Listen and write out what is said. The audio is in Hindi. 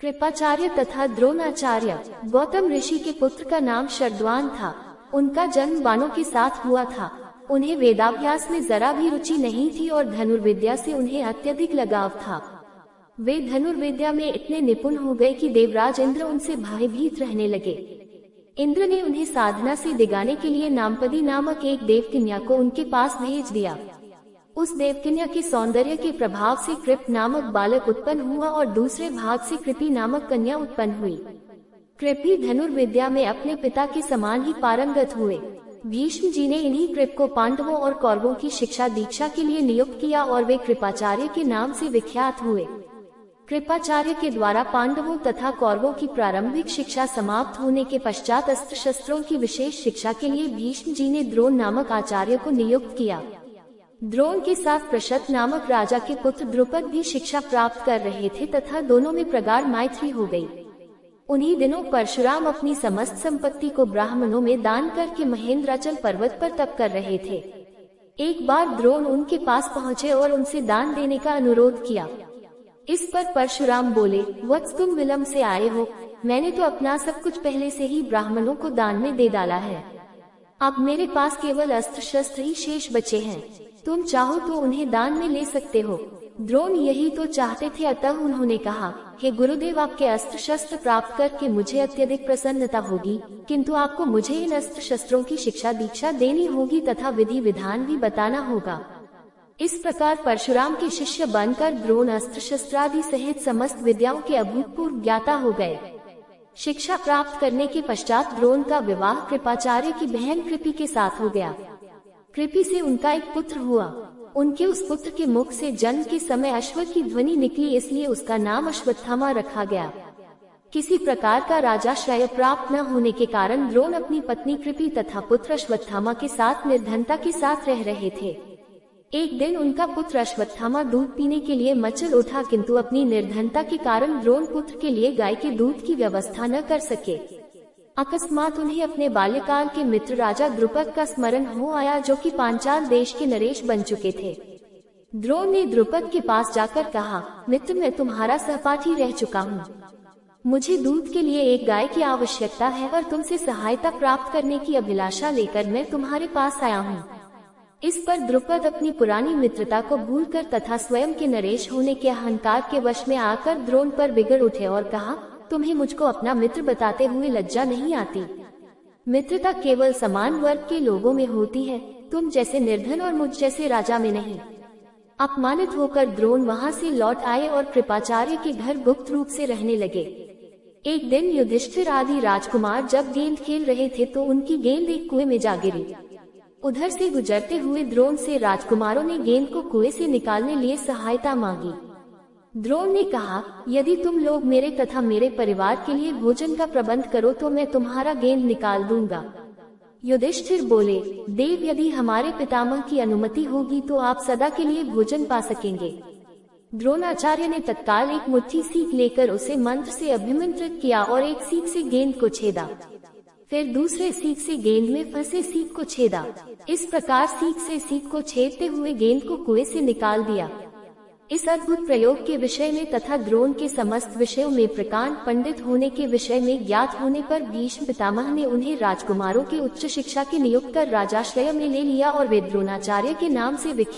कृपाचार्य तथा द्रोणाचार्य गौतम ऋषि के पुत्र का नाम शरद्वान था। उनका जन्म बाणों के साथ हुआ था। उन्हें वेदाभ्यास में जरा भी रुचि नहीं थी और धनुर्विद्या से उन्हें अत्यधिक लगाव था। वे धनुर्विद्या में इतने निपुण हो गए कि देवराज इंद्र उनसे भयभीत रहने लगे। इंद्र ने उन्हें साधना से दिगाने के लिए नामपदी नामक एक देवकन्या को उनके पास भेज दिया। उस देवकन्या के सौंदर्य के प्रभाव से कृप नामक बालक उत्पन्न हुआ और दूसरे भाग से कृपी नामक कन्या उत्पन्न हुई। कृपी धनुर्विद्या में अपने पिता के समान ही पारंगत हुए। भीष्म जी ने इन्हीं कृप को पांडवों और कौरवों की शिक्षा दीक्षा के लिए नियुक्त किया और वे कृपाचार्य के नाम से विख्यात हुए। कृपाचार्य के द्वारा पांडवों तथा कौरवों की प्रारंभिक शिक्षा समाप्त होने के पश्चात अस्त्र शस्त्रों की विशेष शिक्षा के लिए भीष्म जी ने द्रोण नामक आचार्य को नियुक्त किया। द्रोण के साथ प्रशत नामक राजा के पुत्र द्रुपद भी शिक्षा प्राप्त कर रहे थे तथा दोनों में प्रगाढ़ मैत्री हो गई। उन्हीं दिनों परशुराम अपनी समस्त संपत्ति को ब्राह्मणों में दान करके महेंद्राचल पर्वत पर तप कर रहे थे। एक बार द्रोण उनके पास पहुँचे और उनसे दान देने का अनुरोध किया। इस पर परशुराम बोले, वत्स तुम विलंब से आए हो, मैंने तो अपना सब कुछ पहले से ही ब्राह्मणों को दान में दे डाला है। अब मेरे पास केवल अस्त्र शस्त्र ही शेष बचे हैं। तुम चाहो तो उन्हें दान में ले सकते हो। द्रोण यही तो चाहते थे, अतः उन्होंने कहा, हे गुरुदेव, आपके अस्त्र शस्त्र प्राप्त करके मुझे अत्यधिक प्रसन्नता होगी, किंतु आपको मुझे इन अस्त्र शस्त्रों की शिक्षा दीक्षा देनी होगी तथा विधि विधान भी बताना होगा। इस प्रकार परशुराम के शिष्य बनकर द्रोण अस्त्र शस्त्रादि सहित समस्त विद्याओं के अभूतपूर्व ज्ञाता हो गए। शिक्षा प्राप्त करने के पश्चात द्रोण का विवाह कृपाचार्य की बहन कृपी के साथ हो गया। कृपी से उनका एक पुत्र हुआ। उनके उस पुत्र के मुख से जन्म के समय अश्व की ध्वनि निकली, इसलिए उसका नाम अश्वत्थामा रखा गया। किसी प्रकार का राजाश्रय प्राप्त न होने के कारण द्रोण अपनी पत्नी कृपी तथा पुत्र अश्वत्थामा के साथ निर्धनता के साथ रह रहे थे। एक दिन उनका पुत्र अश्वत्थामा दूध पीने के लिए मचल उठा, किंतु अपनी निर्धनता के कारण द्रोण पुत्र के लिए गाय के दूध की व्यवस्था न कर सके। अकस्मात उन्हें अपने बाल्यकाल के मित्र राजा द्रुपद का स्मरण हो आया, जो कि पांचाल देश के नरेश बन चुके थे। द्रोण ने द्रुपद के पास जाकर कहा, मित्र, मैं तुम्हारा सहपाठी रह चुका हूँ। मुझे दूध के लिए एक गाय की आवश्यकता है और तुमसे सहायता प्राप्त करने की अभिलाषा लेकर मैं तुम्हारे पास आया हूँ। इस पर द्रुपद अपनी पुरानी मित्रता को भूलकर तथा स्वयं के नरेश होने के अहंकार के वश में आकर द्रोण पर बिगड़ उठे और कहा, तुम्हें मुझको अपना मित्र बताते हुए लज्जा नहीं आती? मित्रता केवल समान वर्ग के लोगों में होती है, तुम जैसे निर्धन और मुझ जैसे राजा में नहीं। अपमानित होकर द्रोण वहां से लौट आए और कृपाचार्य के घर गुप्त रूप से रहने लगे। एक दिन युधिष्ठिर आदि राजकुमार जब गेंद खेल रहे थे तो उनकी गेंद एक कुएं में जा गिरी। उधर से गुजरते हुए द्रोण से राजकुमारों ने गेंद को कुएं से निकालने लिए सहायता मांगी। द्रोण ने कहा, यदि तुम लोग मेरे तथा मेरे परिवार के लिए भोजन का प्रबंध करो तो मैं तुम्हारा गेंद निकाल दूंगा। युधिष्ठिर बोले, देव, यदि हमारे पितामह की अनुमति होगी तो आप सदा के लिए भोजन पा सकेंगे। द्रोणाचार्य ने तत्काल एक मुट्ठी सीख लेकर उसे मंत्र से अभिमंत्रित किया और एक सीख से गेंद को छेदा, फिर दूसरे सीख से गेंद में फंसे सीख को छेदा। इस प्रकार सीख से सीख को छेदते हुए गेंद को कुएं से निकाल दिया। इस अद्भुत प्रयोग के विषय में तथा द्रोण के समस्त विषयों में प्रकांड पंडित होने के विषय में ज्ञात होने पर भीष्म पितामह ने उन्हें राजकुमारों की उच्च शिक्षा के नियुक्त कर राजाश्रय में ले लिया और वे द्रोणाचार्य के नाम से विख्यात